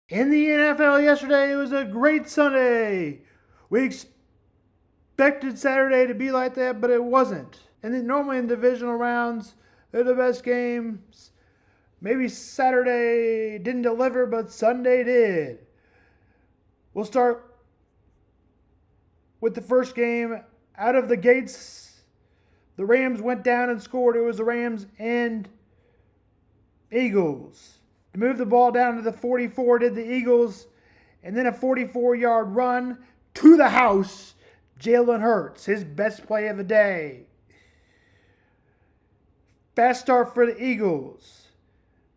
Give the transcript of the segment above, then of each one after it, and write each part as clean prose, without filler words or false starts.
In the NFL yesterday, it was a great Sunday. We expected Saturday to be like that, but it wasn't. And then normally in divisional rounds, they're the best games. Maybe Saturday didn't deliver, but Sunday did. We'll start with the first game out of the gates. The Rams went down and scored. It was the Rams and Eagles. To move the ball down to the 44 did the Eagles, and then a 44-yard run to the house. Jalen Hurts, his best play of the day. Fast start for the Eagles.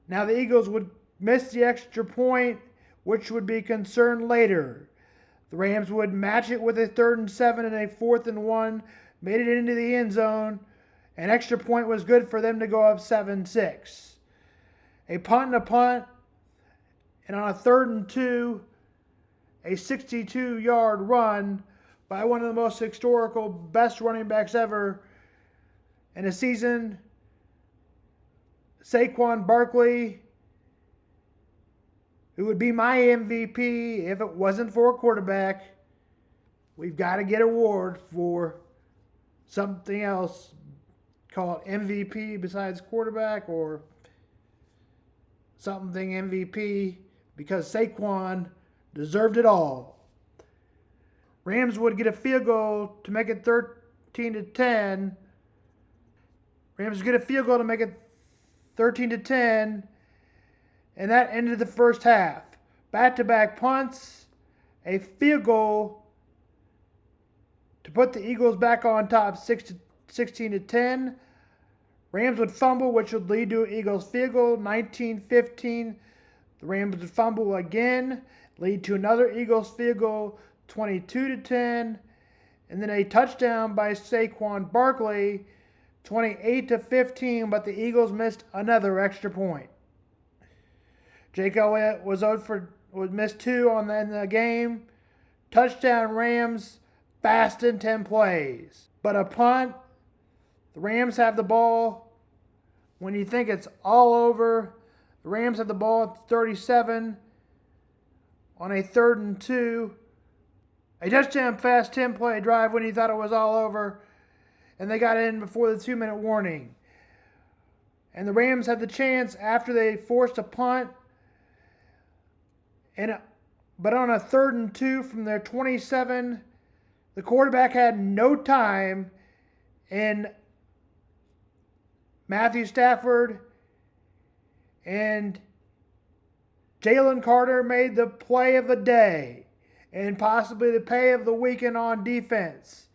Now the Eagles would miss the extra point, which would be concerned later. The Rams would match it with a 3rd and 7 and a 4th and 1, made it into the end zone. An extra point was good for them to go up 7-6. A punt, and on a 3rd and 2, a 62-yard run by one of the most historical, best running backs ever in a season, Saquon Barkley, who would be my MVP if it wasn't for a quarterback. We've got to get an award for something else called MVP besides quarterback, or something MVP, because Saquon deserved it all. Rams would get a field goal to make it 13-10. Rams would get a field goal to make it 13-10, and that ended the first half. Back-to-back punts, a field goal to put the Eagles back on top 16-10. Rams would fumble, which would lead to an Eagles field goal, 19-15. The Rams would fumble again, lead to another Eagles field goal, 22-10. And then a touchdown by Saquon Barkley, 28-15, but the Eagles missed another extra point. Jake Elliott was missed 2 on the game. Touchdown Rams, fast in 10 plays. But a punt. The Rams have the ball. When you think it's all over, the Rams have the ball at 37 on a 3rd and 2. A touchdown fast 10-play drive when you thought it was all over, and they got in before the 2-minute warning. And the Rams had the chance after they forced a punt, but on a 3rd and 2 from their 27, the quarterback had no time, and Matthew Stafford and Jalen Carter made the play of the day and possibly the play of the weekend on defense.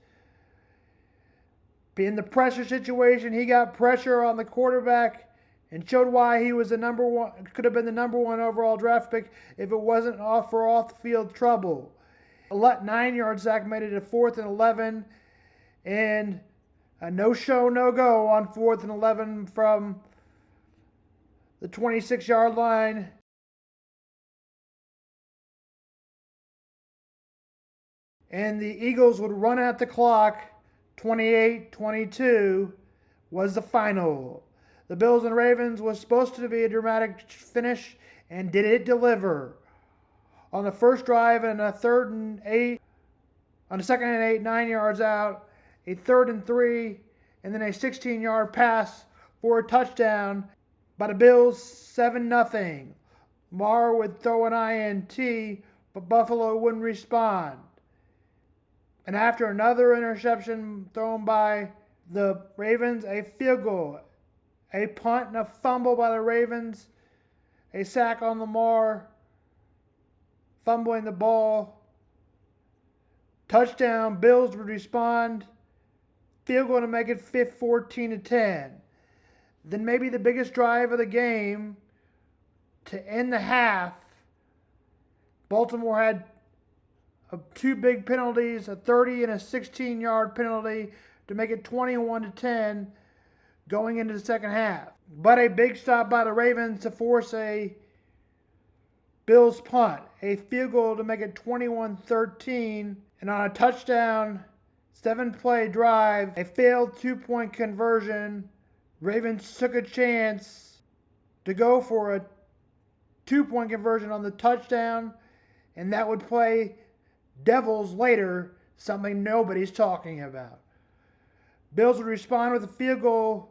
In the pressure situation, he got pressure on the quarterback and showed why he was could have been the number 1 overall draft pick if it wasn't for off-the-field trouble. A 9-yard sack made it a 4th and 11, and a no-show, no-go on 4th and 11 from the 26-yard line. And the Eagles would run out the clock. 28-22 was the final. The Bills and Ravens was supposed to be a dramatic finish, and did it deliver? On the first drive and a 3rd and 8, on the 2nd and 8, 9 yards out, a 3rd and 3, and then a 16-yard pass for a touchdown by the Bills, 7-0. Lamar would throw an INT, but Buffalo wouldn't respond. And after another interception thrown by the Ravens, a field goal, a punt and a fumble by the Ravens, a sack on Lamar, fumbling the ball, touchdown, Bills would respond, field goal to make it 14-10. Then maybe the biggest drive of the game to end the half, Baltimore had 2 big penalties, a 30 and a 16-yard penalty to make it 21-10 going into the second half. But a big stop by the Ravens to force a Bills punt, a field goal to make it 21-13, and on a touchdown 7-play drive, a failed 2-point conversion. Ravens took a chance to go for a 2-point conversion on the touchdown, and that would play Devils later, something nobody's talking about. Bills would respond with a field goal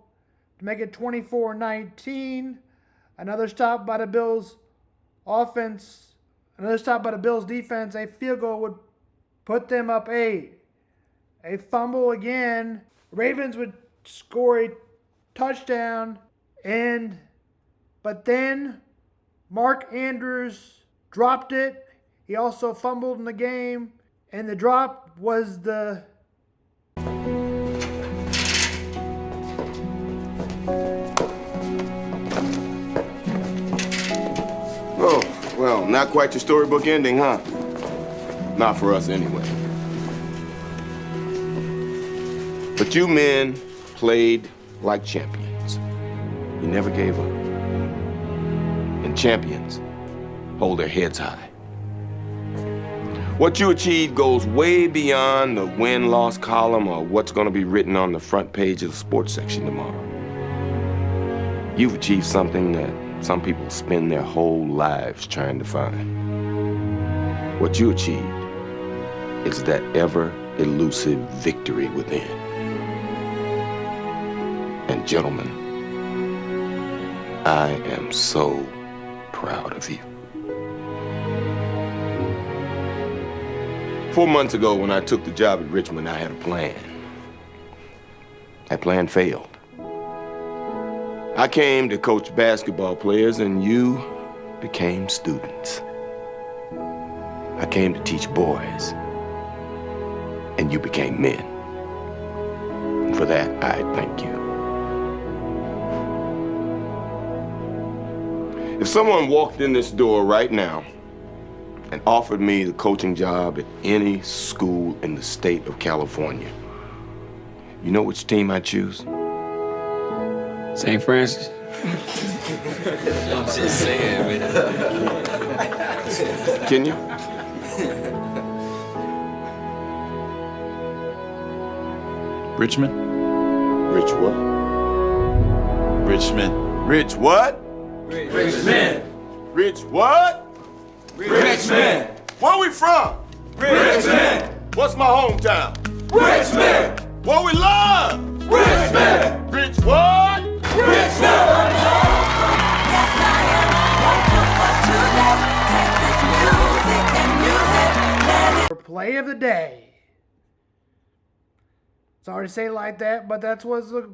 to make it 24-19. Another stop by the Bills offense, another stop by the Bills defense, a field goal would put them up 8. A fumble again. Ravens would score a touchdown, but then Mark Andrews dropped it. He also fumbled in the game, and the drop was the Oh, well, not quite your storybook ending, huh? Not for us anyway. But you men played like champions. You never gave up. And champions hold their heads high. What you achieved goes way beyond the win-loss column or what's going to be written on the front page of the sports section tomorrow. You've achieved something that some people spend their whole lives trying to find. What you achieved is that ever-elusive victory within. And gentlemen, I am so proud of you. 4 months ago, when I took the job at Richmond, I had a plan. That plan failed. I came to coach basketball players, and you became students. I came to teach boys, and you became men. And for that, I thank you. If someone walked in this door right now and offered me the coaching job at any school in the state of California, you know which team I'd choose? St. Francis. I'm just saying, man. Can you? Richmond? Rich what? Richmond. Rich what? Richmond. Rich what? Richmond. Where we from? Richmond. What's my hometown? Richmond. What we love? Richmond. Rich what? Richmond. play of the day. Sorry to say it like that, but that was the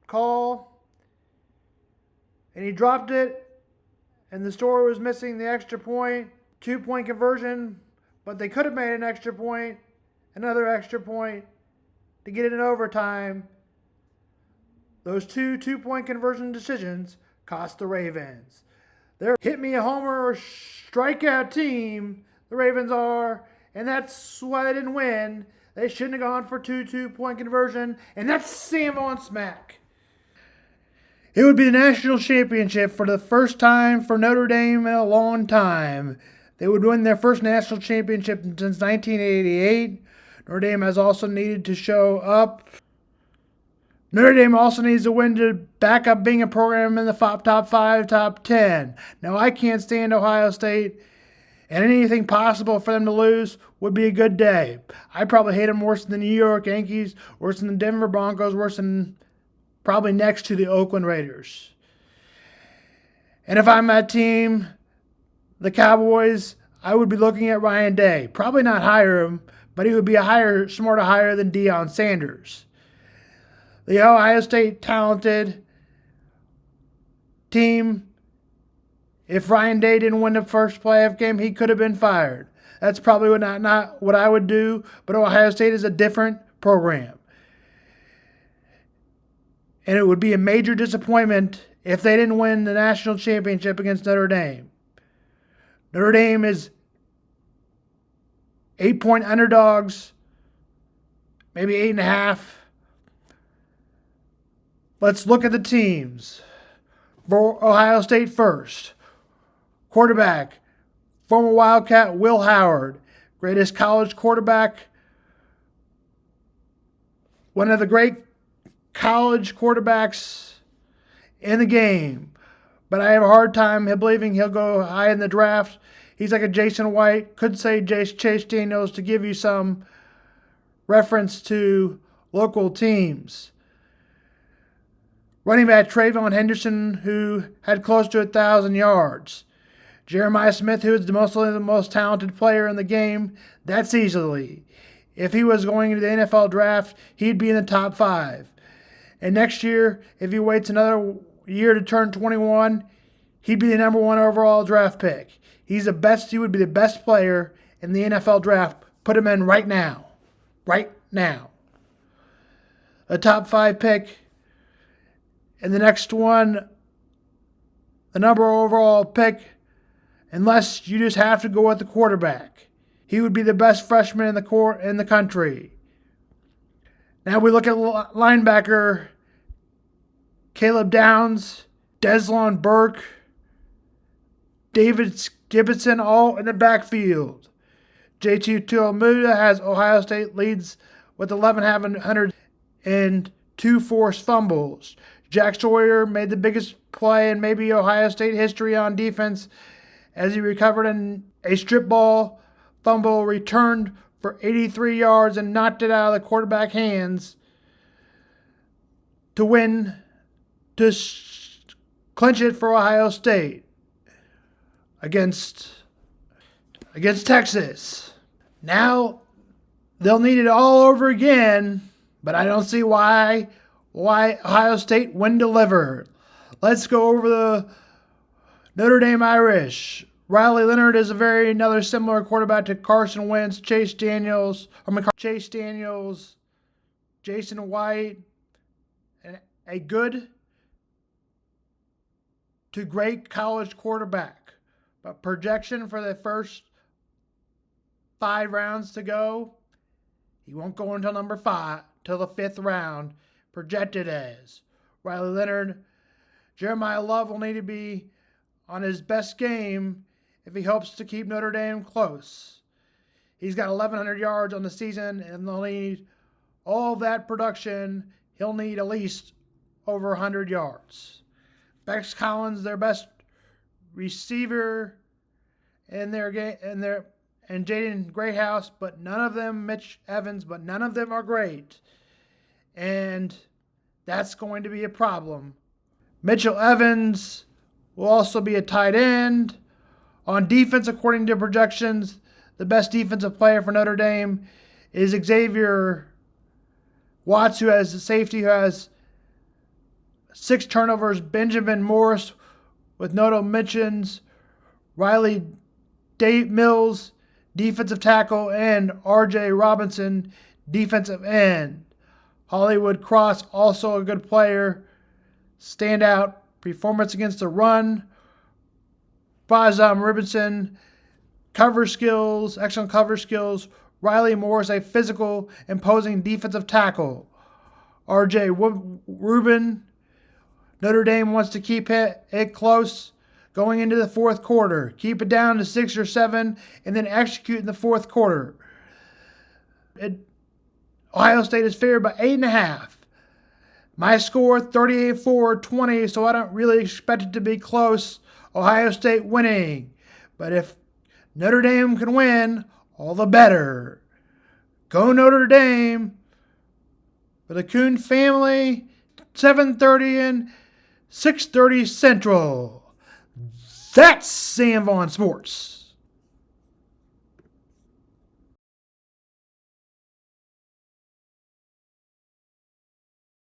call. And he dropped it, and the story was missing the extra point. 2-point conversion, but they could have made an extra point, another extra point to get it in overtime. Those two-point conversion decisions cost the Ravens. They're hit me a homer or strikeout team, the Ravens are, and that's why they didn't win. They shouldn't have gone for two-point conversion, and that's Sam on Smack. It would be the national championship for the first time for Notre Dame in a long time. They would win their first national championship since 1988. Notre Dame has also needed to show up. Notre Dame also needs to win to back up being a program in the top 5, top 10. Now, I can't stand Ohio State, and anything possible for them to lose would be a good day. I probably hate them worse than the New York Yankees, worse than the Denver Broncos, worse than probably next to the Oakland Raiders. And if I'm that team, the Cowboys, I would be looking at Ryan Day. Probably not hire him, but he would be a smarter hire than Deion Sanders. The Ohio State talented team, if Ryan Day didn't win the first playoff game, he could have been fired. That's probably not what I would do, but Ohio State is a different program. And it would be a major disappointment if they didn't win the national championship against Notre Dame. Notre Dame is 8-point underdogs, maybe 8.5. Let's look at the teams. For Ohio State first. Quarterback, former Wildcat Will Howard, greatest college quarterback, one of the great college quarterbacks in the game. but I have a hard time believing he'll go high in the draft. He's like a Jason White. Could say Chase Daniels to give you some reference to local teams. Running back Trayvon Henderson, who had close to 1,000 yards. Jeremiah Smith, who is the most talented player in the game. That's easily. If he was going into the NFL draft, he'd be in the top 5. And next year, if he waits another year to turn 21, he'd be the number 1 overall draft pick. He would be the best player in the NFL draft. Put him in right now. Right now. A top 5 pick. And the next one, the number overall pick, unless you just have to go with the quarterback. He would be the best freshman in the country. Now we look at linebacker Caleb Downs, Deslon Burke, David Gibson, all in the backfield. JT Tuilamuda has Ohio State leads with 1,100 and 2 forced fumbles. Jack Sawyer made the biggest play in maybe Ohio State history on defense as he recovered in a strip ball fumble, returned for 83 yards and knocked it out of the quarterback hands to win, to clinch it for Ohio State against Texas. Now they'll need it all over again, but I don't see why Ohio State wouldn't deliver. Let's go over the Notre Dame Irish. Riley Leonard is another similar quarterback to Carson Wentz, Chase Daniels, Jason White, and a good to great college quarterback. But projection for the first 5 rounds to go, he won't go until number 5, till the 5th round, projected as. Riley Leonard, Jeremiah Love will need to be on his best game if he hopes to keep Notre Dame close. He's got 1,100 yards on the season, and they'll need all of that production. He'll need at least over 100 yards. Bex Collins, their best receiver in their game, and Jaden Greathouse, but none of them, Mitch Evans, but none of them are great. And that's going to be a problem. Mitchell Evans will also be a tight end. On defense, according to projections, the best defensive player for Notre Dame is Xavier Watts, who has a safety who has 6 turnovers. Benjamin Morris with notable mentions. Riley Mills, defensive tackle, and R.J. Robinson, defensive end. Hollywood Cross, also a good player. Standout performance against the run. Bajam Robinson, excellent cover skills. Riley Morris, a physical, imposing defensive tackle. R.J. Rubin, Notre Dame wants to keep it close going into the 4th quarter. Keep it down to 6 or 7, and then execute in the 4th quarter. Ohio State is favored by 8.5. My score, 38-20, so I don't really expect it to be close. Ohio State winning. But if Notre Dame can win, all the better. Go Notre Dame. For the Kuhn family, 7:30 and 6:30 Central. That's Sam Vaughn Sports.